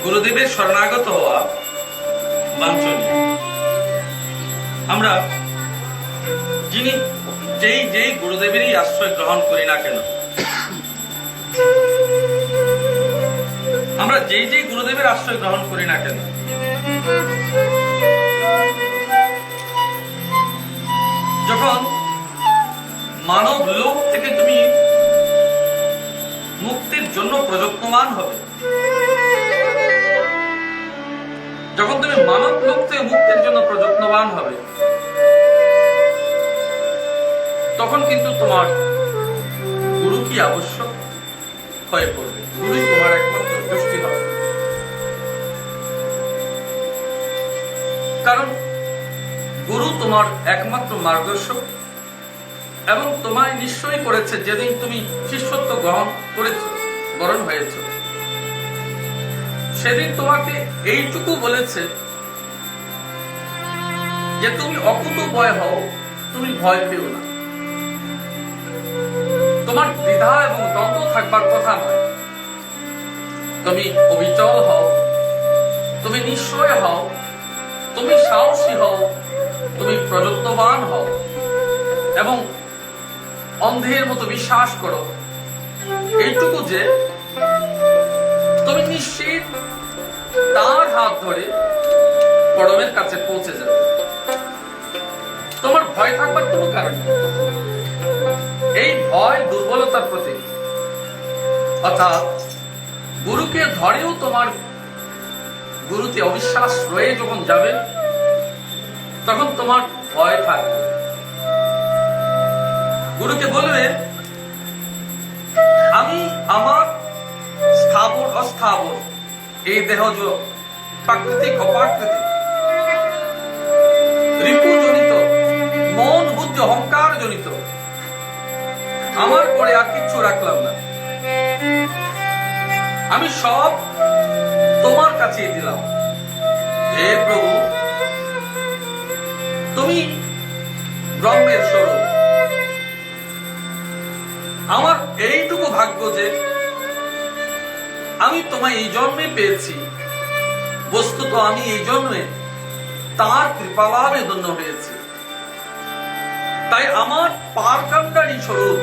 গুরুদেবের শরণাগত হওয়া বাঞ্ছনীয়। আমরা যেই গুরুদেবেরই আশ্রয় গ্রহণ করি না কেন, আমরা যেই গুরুদেবের আশ্রয় গ্রহণ করি না কেন, যখন মানব লোক থেকে তুমি মুক্তির জন্য প্রযত্নমান হবে, যখন তুমি মানব লোক থেকে মুক্তির জন্য প্রযত্নবান হবে, তখন কিন্তু তোমার গুরু কি আবশ্যক হয়ে পড়বে। গুরুই তোমার একমাত্র দৃষ্টি হবে। কারণ গুরু তোমার একমাত্র মার্গদর্শক এবং তোমায় নিশ্চয়ই করেছে যেদিন তুমি শিষ্যত্ব গ্রহণ করেছ, বরণ হয়েছ, সেদিন তোমাকে এইটুকু বলেছে যে তুমি অকুত ভয় হও, তুমি ভয় পেও না। তোমার দ্বিধা এবং দ্বন্দ্ব থাকবার কথা নয়। তুমি অবিচল হও, তুমি নিশ্চয় হও, তুমি সাহসী হও, তুমি প্রযত্নবান হও এবং অন্ধের মতো বিশ্বাস করো এইটুকু যে তুমি নিশ্চিত তার হাত ধরে পরমের কাছে পৌঁছে যাবে। তোমার ভয় থাকবার কোনো কারণ নেই। এই ভয় দুর্বলতার প্রতীক। অর্থাৎ গুরুকে ধরেও তোমার গুরুতে অবিশ্বাস রয়ে যখন যাবে, তখন তোমার ভয় থাকবে। গুরুকে বলবে, আমি আমার স্থাবর অস্থাবর এই দেহ প্রাকৃতিক অপ্রাকৃতিক রিপু জনিত, মন বুদ্ধি অহংকার জনিত, আমার পরে আর কিচ্ছু রাখলাম না। আমি সব তোমার কাছে দিলাম। হে প্রভু, তুমি ব্রহ্মের স্বরূপ। আমার এইটুকু ভাগ্য যে আমি তোমায় এই জন্মে পেয়েছি। বস্তুত আমি এই জন্মে তার কৃপালাভে ধন্য হয়েছি। তাই আমার পারকাণ্ডারী স্বরূপ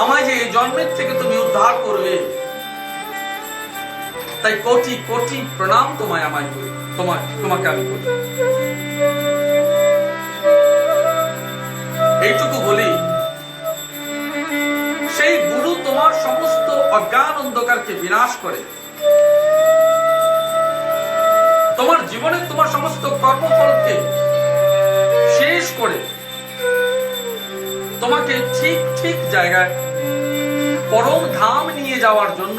আমায় যে এই জন্মের থেকে তুমি উদ্ধার করবে, তাই কোটি কোটি প্রণাম তোমায় আমায় করি, তোমাকে আমি করি। এইটুকু বলি, সেই গুরু তোমার সমস্ত অজ্ঞান অন্ধকারকে বিনাশ করে, তোমার জীবনে তোমার সমস্ত কর্মফলকে শেষ করে তোমাকে ঠিক ঠিক জায়গায় পরম ধাম নিয়ে যাওয়ার জন্য,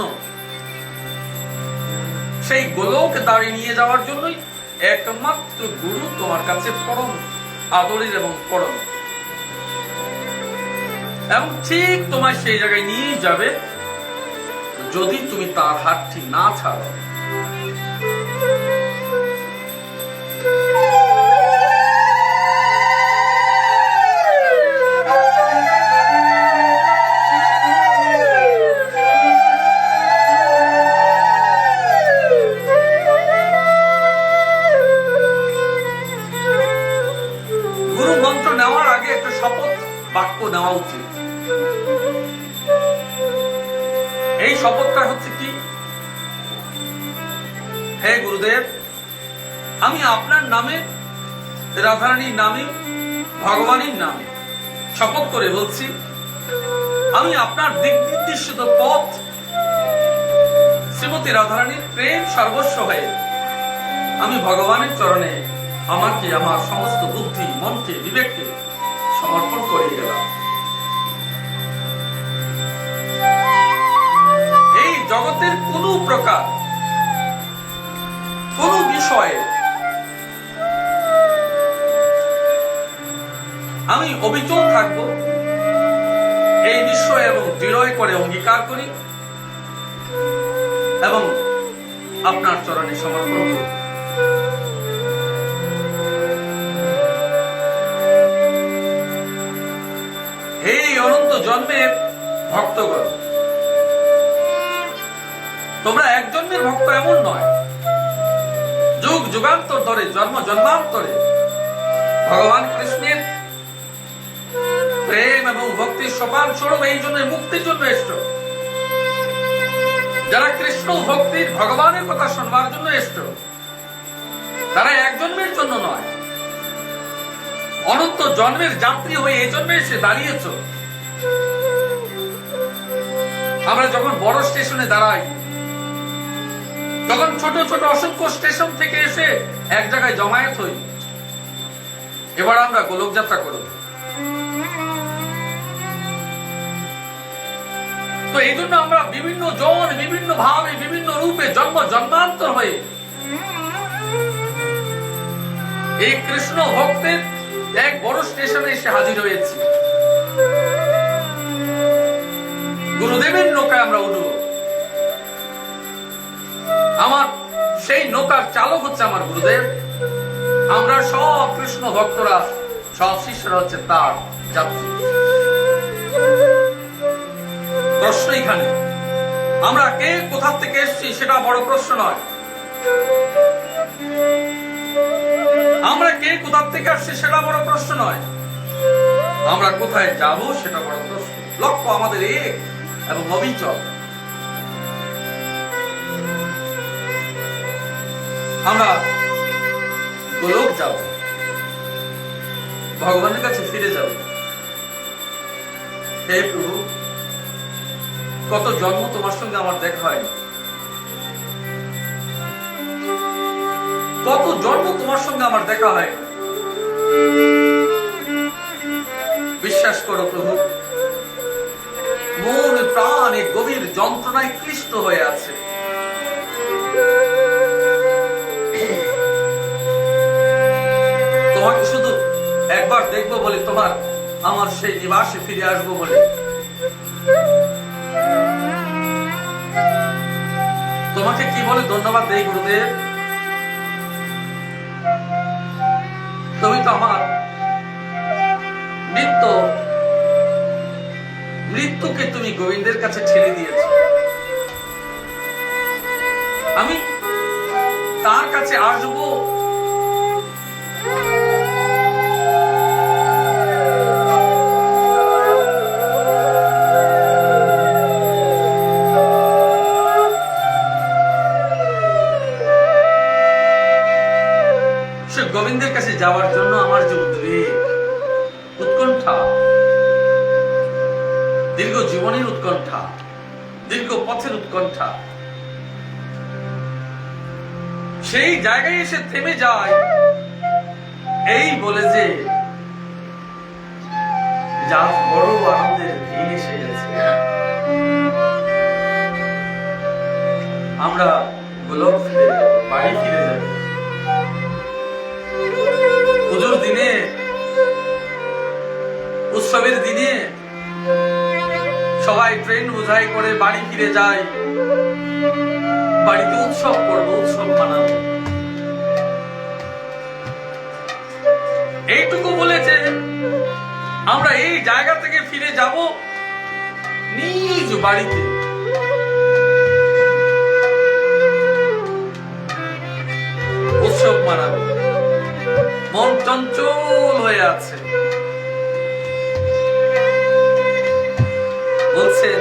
সেই গোলক দাঁড়িয়ে নিয়ে যাওয়ার জন্যই একমাত্র গুরু তোমার কাছে পরম আদরের এবং পরম, এবং ঠিক তোমার সেই জায়গায় নিয়ে যাবে যদি তুমি তার হাতটি না ছাড়ো। গুরু মন্ত্র নেওয়ার আগে একটা শপথ বাক্য নেওয়া উচিত। এই শপথটা হচ্ছে কি? হে গুরুদেব, আমি আপনার নামে, রাধারানীর নামে, ভগবানের নামে শপথ করে বলছি, আমি আপনার দিক নির্দেশিত পথ শ্রীমতী রাধারানীর প্রেম সর্বস্ব হয়ে আমি ভগবানের চরণে আমাকে আমার সমস্ত বুদ্ধি, মনকে, বিবেককে সমর্পণ করে গেলাম। এই জগতের কোন প্রকার কোন বিষয়ে আমি অবিচল থাকব, এই বিষয়ে এবং দৃঢ় করে অঙ্গীকার করি এবং আপনার চরণে সমর্পণ করি। এই অনন্ত জন্মের ভক্তগণ, তোমরা এক জন্মের ভক্ত এমন নয়, যুগ যুগান্তর ধরে, জন্ম জন্মান্তরে ভগবান কৃষ্ণের প্রেম এবং ভক্তির সোপান স্বরূপ এই জন্য মুক্তির জন্য এসছো। যারা কৃষ্ণ ভক্তির ভগবানের কথা শুনবার জন্য এসছো, তারা এক জন্মের জন্য নয়, অনন্ত জন্মের যাত্রী হয়ে এই জন্য এসে দাঁড়িয়েছ। আমরা যখন বড় স্টেশনে দাঁড়াই, তখন ছোট ছোট অসংখ্য স্টেশন থেকে এসে এক জায়গায় জমায়েত হই। এবার আমরা গোলক যাত্রা করব। তো এই জন্য আমরা বিভিন্ন জন, বিভিন্ন ভাবে, বিভিন্ন রূপে, জন্ম জন্মান্তর হয়ে এই কৃষ্ণ ভক্তের এক বড় স্টেশনে এসে হাজির হয়েছি। গুরুদেবের নৌকায় আমরা উঠব। আমার সেই নৌকার চালক হচ্ছে আমার গুরুদেব। আমরা সব কৃষ্ণ ভক্তরা, সব শিষ্যরা হচ্ছে তার যাত্রী। প্রশ্ন এখানে, আমরা কে কোথা থেকে এসেছি সেটা বড় প্রশ্ন নয়, আমরা কে কোথা থেকে আসছি সেটা বড় প্রশ্ন নয়, আমরা কোথায় যাব সেটা বড় প্রশ্ন। লক্ষ্য আমাদের এক এবং অবিচল। আমরা গোলক যাব, ভগবানের কাছে ফিরে যাব। হে প্রভু, কত জন্ম তোমার সঙ্গে আমার দেখা হয়নি, কত জন্ম তোমার সঙ্গে আমার দেখা হয়। বিশ্বাস করো প্রভু, মন প্রাণ এক গভীর যন্ত্রণায় ক্লিষ্ট হয়ে আছে। তোমাকে শুধু একবার দেখবো বলে, তোমার আমার সেই নিবাসে ফিরে আসবো বলে। তোমাকে কি বলে ধন্যবাদ দেই গুরুদেব। তুমি তো আমার মৃত্যুকে তুমি গোবিন্দের কাছে ঠেলে দিয়েছ। আমি তার কাছে আসবো গোবিন্দের কাছে যাওয়ার জন্য আমার যে উদ্বেগ, উৎকণ্ঠা, দীর্ঘ জীবনের উৎকণ্ঠা, দীর্ঘ পথের উৎকণ্ঠা, সেই জায়গায় এসে থেমে যায় এই বলে যে যা বড় আনন্দের দিন এসে গেছে। আমরা গোলক বাড়ি ফিরে যাব। পুজোর দিনে, উৎসবের দিনে সবাই ট্রেন বোঝাই করে বাড়ি ফিরে যায়। বাড়িতে উৎসব করবো, উৎসব মানাবো। এইটুকু বলেছে আমরা এই জায়গা থেকে ফিরে যাব নিজ বাড়িতে। উৎসব মানাবো। মন চঞ্চল হয়ে আছে। বলছেন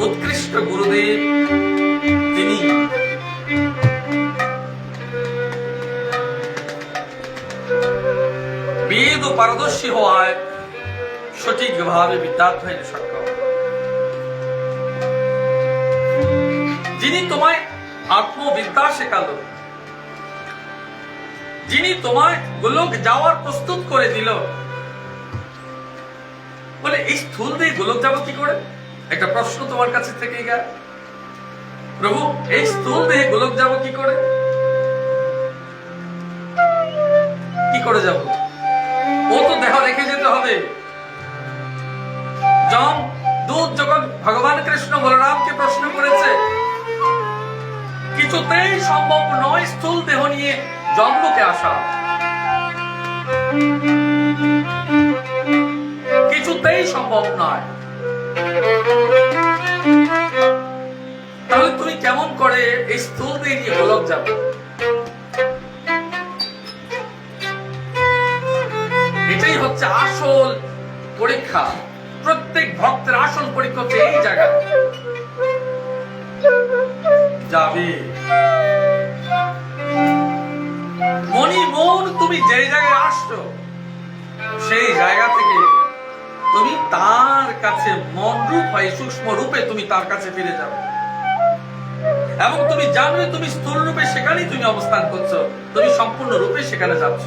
উৎকৃষ্ট গুরুদেব তিনি বেদ ও পারদর্শী হওয়ায় সঠিকভাবে বিদ্যাধ্যয়নে সক্ষম, যিনি তোমায় আত্মবিদ্যা শেখালো, যিনি তোমায় গোলক যাওয়ার প্রস্তুত করে দিল। বলে এই স্থূল দিয়ে গোলক যাবো কি করে? একটা প্রশ্ন তোমার কাছে থেকে গেল, প্রভু এই স্থূল দেহে গোলক যাবো কি করে? কি করে যাব? ও তো দেহ রেখে যেতে হবে। যম দূত যখন ভগবান কৃষ্ণ বলরামকে প্রশ্ন করেছে, কিছুতেই সম্ভব নয় স্থূল দেহ নিয়ে জন্মকে আসা, কিছুতেই সম্ভব নয়। স্থূল দেহ নিয়ে গোলক যাব। এটাই হচ্ছে আসল পরীক্ষা। প্রত্যেক ভক্তের আসল পরীক্ষা হচ্ছে এই জায়গায় যাবে। মনি মন, তুমি যে জায়গায় আসছো সেই জায়গা থেকে তুমি তার কাছে মন রূপ হয় সূক্ষ্ম রূপে তুমি তার কাছে ফিরে যাবে এবং তুমি জানবে তুমি স্থূল রূপে সেখানেই তুমি অবস্থান করছো, তুমি সম্পূর্ণ রূপে সেখানে যাচ্ছ।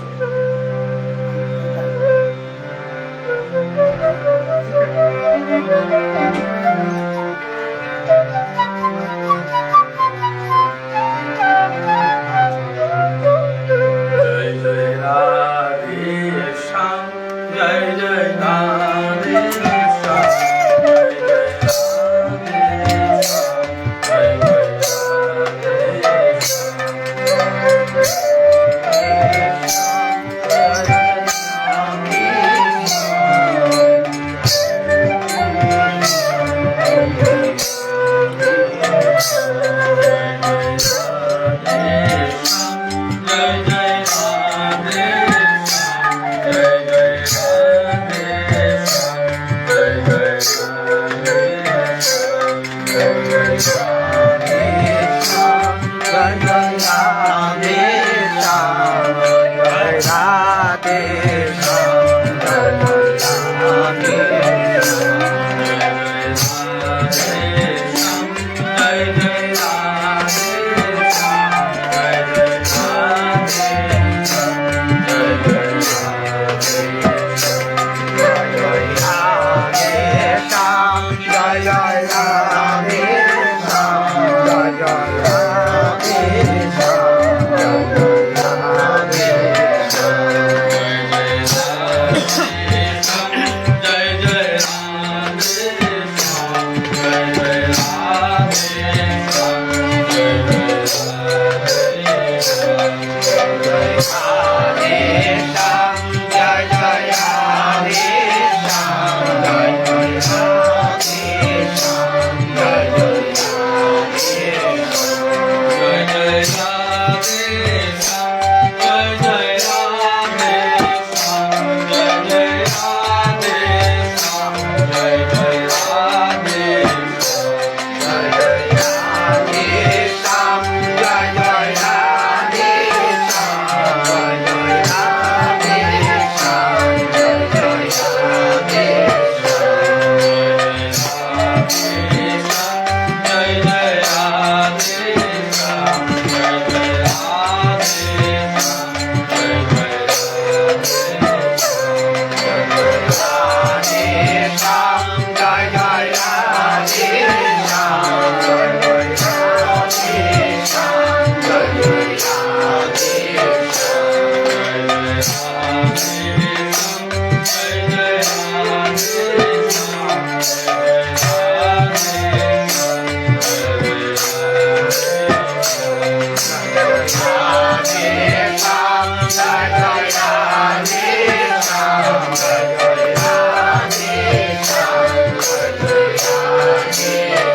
Yeah.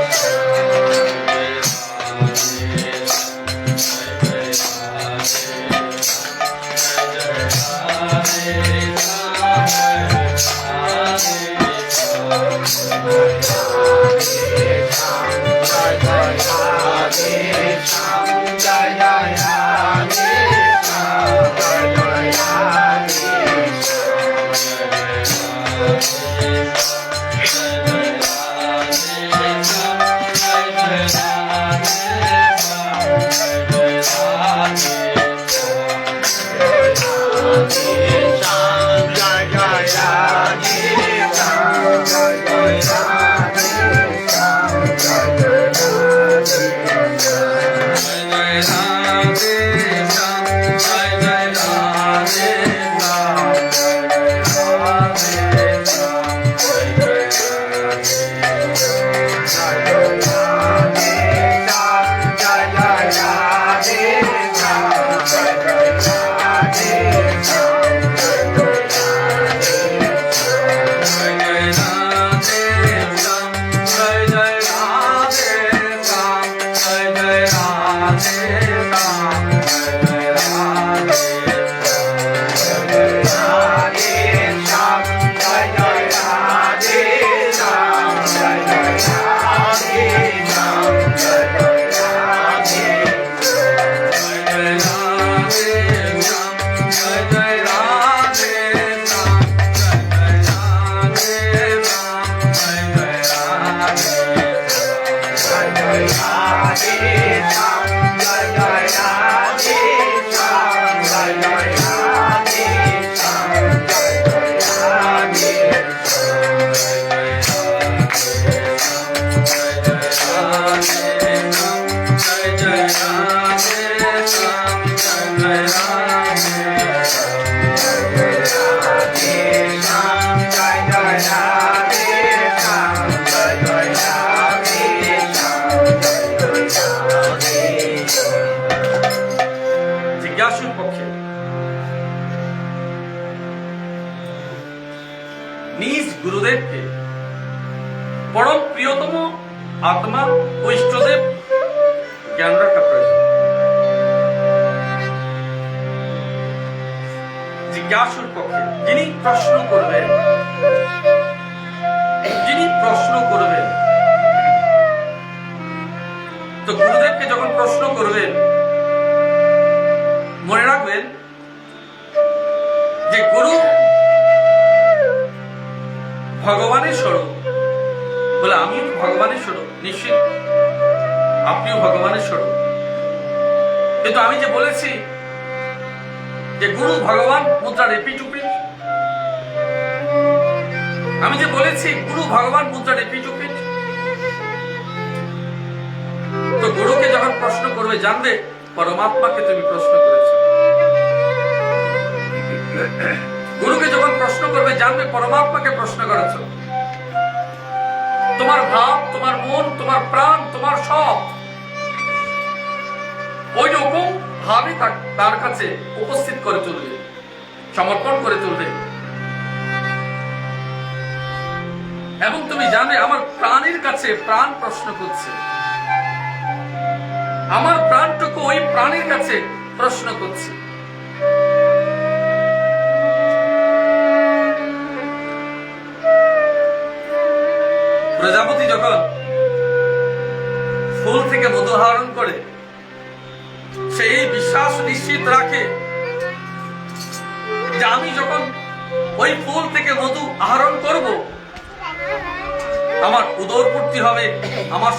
জিজ্ঞাসুর পক্ষে নিজ গুরুদেবকে পরম প্রিয়তম আত্মা ও ইষ্টদেব জ্ঞান রাখা প্রয়োজন। জিজ্ঞাসুর পক্ষে যিনি প্রশ্ন করবেন তো গুরুদেবকে যখন প্রশ্ন করবেন মনে রাখবেন যে গুরু ভগবানের স্বরূপ বলে আমিও ভগবানের স্বরূপ, নিশ্চিত আপনিও ভগবানের স্বরূপ। কিন্তু আমি যে বলেছি যে গুরু ভগবান মুদ্রার এপিটুপি, আমি যে বলেছি গুরু ভগবান মুদ্রার এপিটুপি, তো গুরুকে যখন প্রশ্ন করবে জানবে পরমাত্মাকে তুমি প্রশ্ন করেছ। গুরুকে যখন প্রশ্ন করবে জানবে পরমাত্মাকে প্রশ্ন করেছ। তোমার ভাব, তোমার মন, তোমার প্রাণ, তোমার সব ওই রকম ভাবে তার কাছে উপস্থিত করে তুলবে, সমর্পণ করে তুলবে। এবং তুমি জানবে আমার প্রাণের কাছে প্রাণ প্রশ্ন করছে, আমার প্রাণটুকু ওই প্রাণের কাছে প্রশ্ন করছে। প্রজাপতি যখন ফুল থেকে মধু আহরণ করে সে এই বিশ্বাস নিশ্চিত রাখে যে আমি যখন ওই ফুল থেকে মধু আহরণ করব আমার উদরপূর্তি হবে, আমার